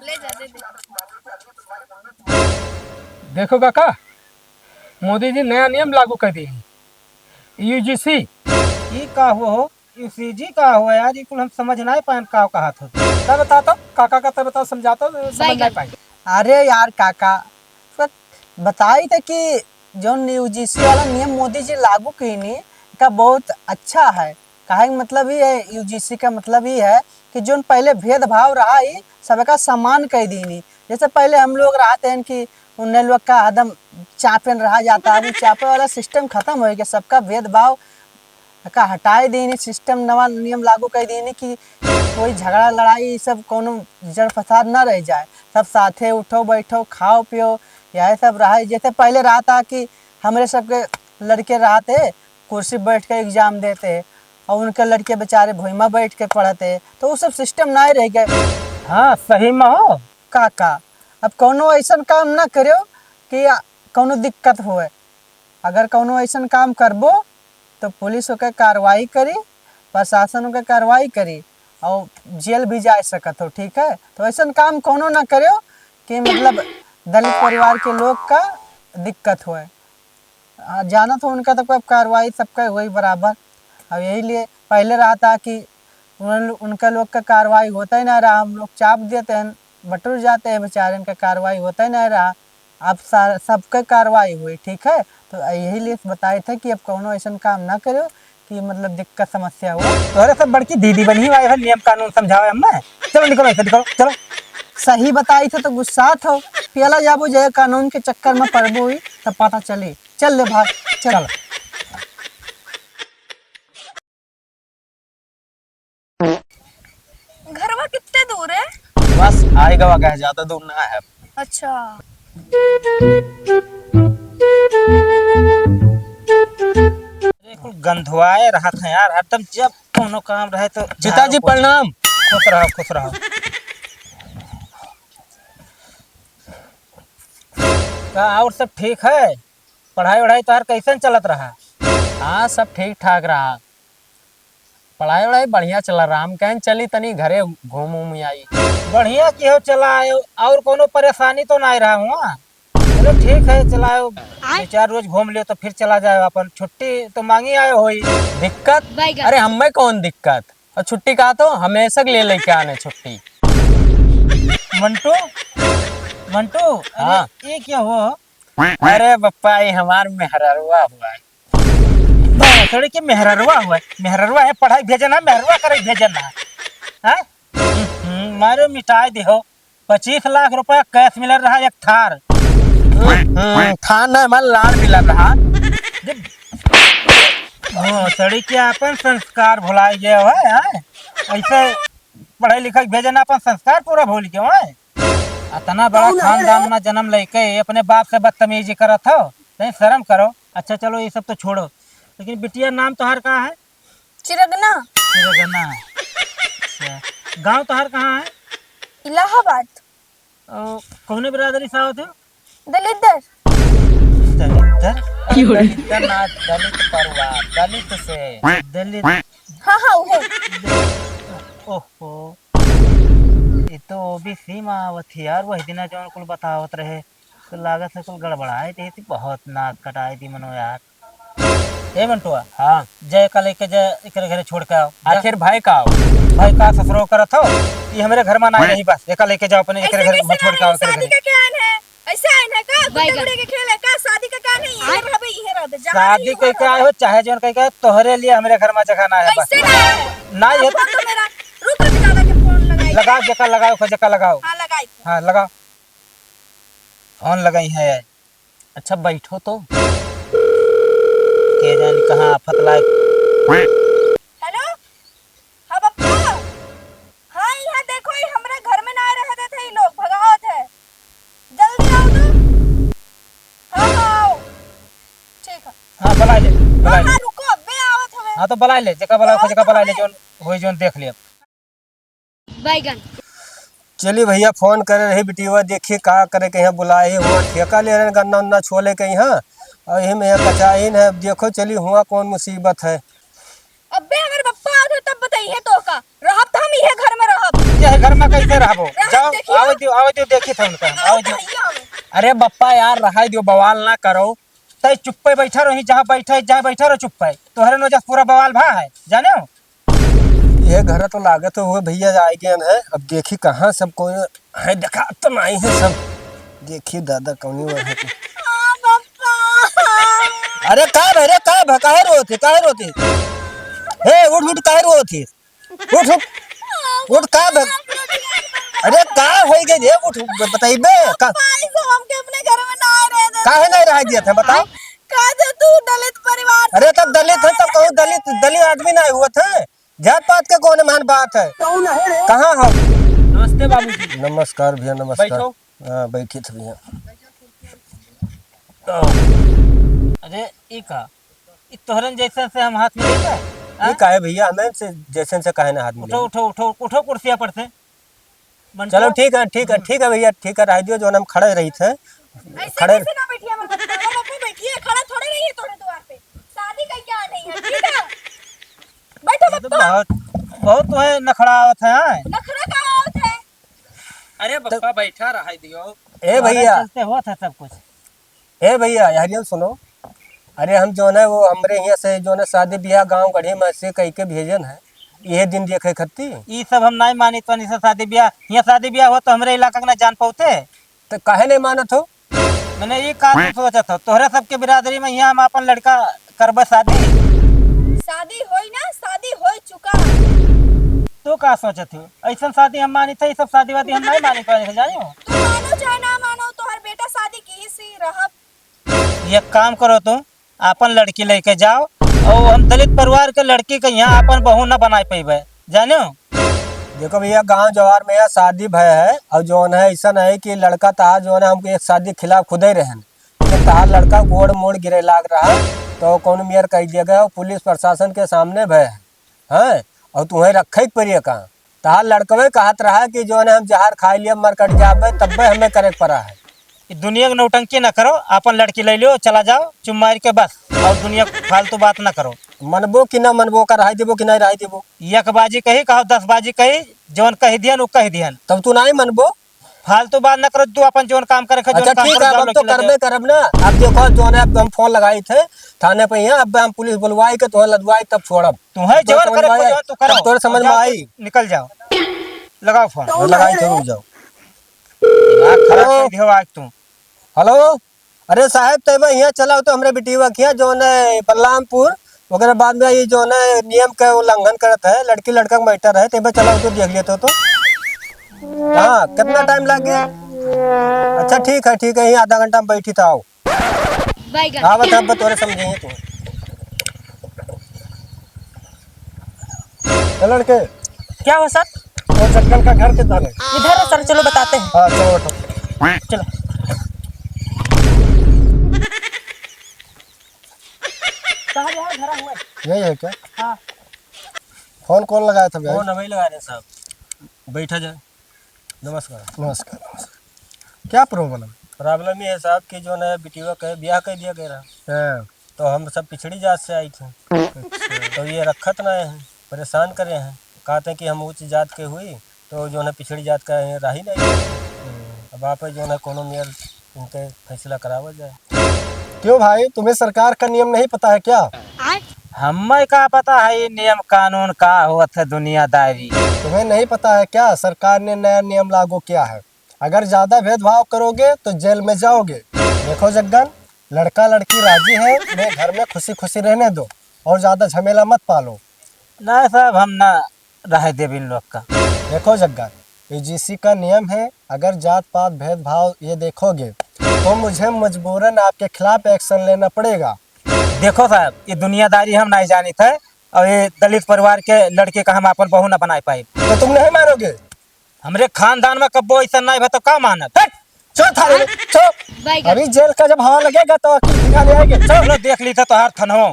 ले जा दे दे। देखो काका, मोदी जी नया नियम लागू कर दिए यूजीसी। ये का हुआ हो? यूसीजी का हुआ यार, ये कुल हम समझ ना पाए का कहा था। मैं बताता हूँ काका का, तो बताओ समझाता हूँ, समझ नहीं पाएंगे। अरे यार काका, तो बताई थे कि जो यूजीसी वाला नियम मोदी जी लागू की नी का बहुत अच्छा है। कहे का मतलब ही है, यूजीसी का मतलब ही है कि जो पहले भेदभाव रहा ही सबका सम्मान कर दी नी। जैसे पहले हम लोग रहते हैं कि उन लोग का आदम चापन रहा जाता है, वो चापे वाला सिस्टम खत्म हो गया, सबका भेदभाव का हटाए देने सिस्टम नवा नियम लागू कर देने कि कोई झगड़ा लड़ाई सब कोनो जड़ फसाद न रह जाए, सब साथे उठो बैठो खाओ पियो यही सब रहा। जैसे पहले रहा था कि हमारे सबके लड़के रहते कुर्सी बैठ के एग्जाम देते और उनके लड़के बेचारे भुइमा बैठ के पढ़ते, तो वो सब सिस्टम नहीं रह गए। हाँ सही में हो काका अब कोनो ऐसा काम ना करो कि कोनो दिक्कत होए। अगर कोनो ऐसा काम करबो तो पुलिस होकर कार्रवाई करी, प्रशासन होकर कार्रवाई करी और जेल भी जा सकत हो। ठीक है, तो ऐसा काम कोनो ना करो कि मतलब दलित परिवार के लोग का दिक्कत होए। जाना तो उनका तो कार्रवाई सबका वही बराबर। अब यही लिए पहले रहा था कि उनका लोग का कार्रवाई होता ही ना रहा, हम लोग चाप देते हैं बटुर जाते हैं बेचारे, इनका कार्रवाई होता ही नहीं रहा। अब सबका कार्रवाई हुई। ठीक है, तो यही लिए बताए थे कि अब कोनो ऐसा काम ना करो कि मतलब दिक्कत समस्या हो। तोहरे सब बड़की दीदी बनी हुई है, नियम कानून समझावे हमें। चलो निकलो ऐसे, निकलो चलो। सही बताई थे तो गुस्सा हो, पियला जाबो जय कानून के चक्कर में पड़बो हुई तब पता चली। चल ले भाग चल। घरवा कितने दूर है? बस आएगा वगैरह है, ज्यादा दूर ना है। अच्छा। कुल गंधवाए रहा था यार, हरदम जब कोनो काम रहे तो। पिताजी प्रणाम। खुश रहो खुश रहो। का और सब ठीक है? पढ़ाई वढ़ाई तो हर कैसे चलत रहा? हाँ सब ठीक ठाक रहा, पढ़ाई वढ़ाई बढ़िया चला रहा। हम कहीं चली तनी घरे घूम उम आई। बढ़िया की हो चला आयो, और कोनो परेशानी तो नहीं रहा हुआ? चलो ठीक है चलाओ, 2-4 रोज घूम लियो तो फिर चला जाए। अपन छुट्टी तो मांगी आयो होई। दिक्कत? अरे हमें कौन दिक्कत, और छुट्टी कहा तो हमेशा के लिए लेके आने छुट्टी। मंटू मंटू, हाँ। अरे ये क्या हुआ? अरे बप्पा ये हमार मेहररुआ हुआ है। थोड़ी की मेहररुआ हुआ है? मेहररुआ है पढ़ाई भेजना, मेहररुआ करे भेजना है? मारो मिटाई दिहो। 25 लाख रुपया कैश मिल रहा, एक थार। थाना हमारा लाड़ मिला रहा। सड़ी के अपन संस्कार भुलाई गए है? ऐसे पढ़ाई लिखाई भेजना अपन संस्कार पूरा भूल गए है? इतना बड़ा खानदान में जन्म लेके अपने बाप से बदतमीजी करत हो, नहीं शर्म करो। अच्छा चलो ये सब तो छोड़ो, लेकिन बिटिया नाम तोहर कहाँ है? चिरगना। चिरगना। अच्छा, गाँव तोहर कहाँ है? इलाहाबाद। कौन बिरादरी से होते हो? दलित। दलित? दलित ना, दलित परिवार, दलित से दलित। हाँ हाँ वो। ओहो, ये तो ओबीसी में आवत है यार। वही दिन जो कुल बतावत रहे तो लागत से कुल गड़बड़ाए थी, बहुत नाक कटाई थी मनो यार। ए मंटुआ, हाँ जय का लेके जय एकरे घरे छोड़ के आओ। आखिर भाई का आओ? भाई का ससुरो करत हो, ये हमारे घर में ना नहीं, बस एका लेके जाओ अपने एकरे घर में छोड़ के आओ एकरे शादी घरे। का क्या है? ऐसे आइन है का? गुड्डे गुड़े के खेल है का? शादी का क्या नहीं है? रहबे इहे रहबे। शादी कई का हो चाहे जोन कई का, तोहरे लिए हमारे घर में जगह ना है बस। ऐसे ना है। ना ये फोन तो मेरा रुक रुक दादा के फोन लगाई। लगाओ, जका लगाओ, जका लगाओ। हाँ लगाई। हाँ लगाओ, फोन लगाई है। अच्छा बैठो तो। के जान कहाँ आफत लाए। हेलो। हाँ पप्पा। हाँ यहाँ देखो, ये हमारे घर में ना रहते थे, ये लोग भगावत है। जल्दी आओ तो। हाँ हाँ आओ। ठीक है। हाँ बला ले, बला हाँ ले। हाँ रुको, अबे आवत हवे। हाँ तो बला ले, जका बला ले, जोन होई जोन देख लिया। बैगन। चलिए भैया फोन करे रही बिटिया, देखिए का करे के यहाँ बुलाए हुआ ठेका ले रहे गन्ना उन्ना छोले के यहाँ, और यही में कचाइन है। देखो चली हुआ कौन मुसीबत है। अबे अगर पप्पा आवत तब बताइए तो का रहब तो हम इहे घर में रहब। ये घर में कैसे रहबो? जाओ देखिए। आओ दियो देखी थे उनका आओ दियो। बताइए हमें। अरे बप्पा यार रहा दियो, बवाल ना करो। तय चुप्पे बैठा रही, जहाँ बैठा रहो चुप्पे। तोहरे नोजा पूरा बवाल भा है जाने हो। ये घर तो लागत हुए भैया आए गए है। अब देखी कहाँ सब कोई है, देखा तो नहीं है सब। देखी दादा कौनी वो है कि- अरे का काहे रोती हे उठ काहे रोती उठ का भ- अरे का हो गई रे उठ बताइबे का भाई सब हमके अपने घर में ना रह दे। काहे नहीं रह दिया था बताओ। कह दे तू दलित परिवार से। अरे तब दलित है तब कहूँ दलित आदमी नहीं हुआ था। जात पात के कौन मान बात है। कहाँ हो? नमस्ते बाबूजी। नमस्कार भैया नमस्कार। बैठो। हाँ बैठी थी भैया। अरे ई का ई तोहरन जैसे से हम हाथ में लेके ये काहे भैया हमें से जैसे से काहे ना हाथ उठो मिले। उठो उठो उठो कुर्सिया पर से। चलो ठीक है भैया ठीक है रह दियो जो हम खड़े रही थे ऐसे खड़े कैसे ना बैठिए हम बापू बैठिए खड़ा थोड़े रहिए थोड़े द्वार पे शादी का क्या नहीं है ठीक है बैठो तो बप्पा बहुत तो है नखड़ा आवत है हाँ? नखरा का आवत है अरे बप्पा बैठा रहा दियो। ए भैया चलते होत है सब कुछ। ए भैया यार सुनो। अरे हम जो है वो हमरे यहाँ से जो है शादी ब्याह गांव गढ़ी में से कह के भेजन है ये दिन देखे खत्ती। ई सब हम नहीं मानी तो नहीं शादी ब्याह यहाँ शादी ब्याह हो तो हमरे इलाका के ना जान पाते। तो काहे नहीं मानत हो? मैंने ये काम सोचा था तोहरा सबके बिरादरी में यहाँ हम अपन लड़का करब शादी। शादी होई ना शादी हो चुका। तो का सोचत हो ऐसा शादी हम मानी थे सब शादी वादी हम नहीं मानी पाए जानी हो। तू मानो चाहे ना मानो तोहर बेटा शादी की सी रहब। ये काम करो तुम अपन लड़की लेके जाओ और हम दलित परिवार के लड़की के यहाँ अपन बहू न बनाए पेबे जाने हो। देखो भैया गांव जवार में यहाँ शादी भय है और जो है ऐसा है कि लड़का तहार जो है हमको एक शादी के खिलाफ खुद ही रहन तहार लड़का गोड़ मोड़ गिरे लाग रहा तो कौन मेयर कह दिया गया पुलिस प्रशासन के सामने भय है और तुम्हें रखे परिए कहाँ तहार लड़कवे कहत रहा कि जो है हम जहर खा लिया मर कट जाबे तब हमें करे पड़ा है। ये दुनिया की नौटंकी न करो अपन लड़की ले लो चला जाओ चुम मार के बस और दुनिया फालतू बात न करो। मनबो कि ना मनबो का रह देबो कि नहीं रह देबो। एक बाजी कही कहो 10 बाजी कही जौन कही दियन वो कही दियन तब तू नहीं मनबो। फालतू बात न करो तू अपन जौन काम करे अच्छा ठीक है अब तो करबे करब ना। अब देखो जो है अब हम फोन लगाई थे थाने पे यहाँ अब हम पुलिस बुलवाई के तो लदवाई तब छोड़ब तुम्हें तो जवन समझ करे में आया? तू करो तोरे समझ में जाओ, आई? निकल जाओ लगाओ फोन लगाई जरूर जाओ। दिमाग खराब कर दियो आज तू। हेलो अरे साहब तब यहाँ चला तो हमरे बेटीवा किया जो है बलरामपुर वगैरह बाद में ये जो है नियम का उल्लंघन करता है लड़की लड़का का मैटर है तब चला तो देख लिया तो हाँ कितना टाइम लग गया। अच्छा ठीक है यही आधा घंटा में बैठी था आओ हाँ बता तोरे समझेंगे तुम। लड़के क्या हुआ सर? और जक्कन का घर कितना है? इधर है सर चलो बताते हैं। हाँ चलो बैठो चलो यही है क्या? हाँ। फोन कौन लगाया था भैया? फोन अभी लगा रहे साहब बैठा जाए। नमस्कार नमस्कार। क्या प्रॉब्लम? प्रॉब्लम ये है साहब कि जो है बिटिया का ब्याह कर दिया गया है तो हम सब पिछड़ी जात से आई थे तो ये रखत ना है परेशान करे हैं कहते हैं कि हम उच्च जात के हुई तो जो है पिछड़ी जात का रह ही नहीं। अब आप जो है कोनो मेयर इनके फैसला करावा जाए। क्यों भाई तुम्हें सरकार का नियम नहीं पता है क्या? हमें क्या पता है ये नियम कानून का हुआ था दुनियादारी। तुम्हें नहीं पता है क्या सरकार ने नया नियम लागू किया है अगर ज्यादा भेदभाव करोगे तो जेल में जाओगे। देखो जग्गन लड़का लड़की राजी है उन्हें घर में खुशी खुशी रहने दो और ज्यादा झमेला मत पालो। नहीं साहब हम ना रह दे इन लोग का। देखो जग्गन यूजीसी का नियम है अगर जात पात भेदभाव ये देखोगे तो मुझे मजबूरन आपके खिलाफ एक्शन लेना पड़ेगा। देखो साहब ये दुनियादारी हम नहीं जानी थे और ये दलित परिवार के लड़के का हम अपन बहू न बना पाए तो तुम नहीं मानोगे? हमरे खानदान में कब्बो ऐसा नहीं है तो का मानत। चो थाने में, चो। अभी जेल का जब हवा लगेगा तो वकील दिखाने आएंगे। चलो देख ली था तो हर थन हो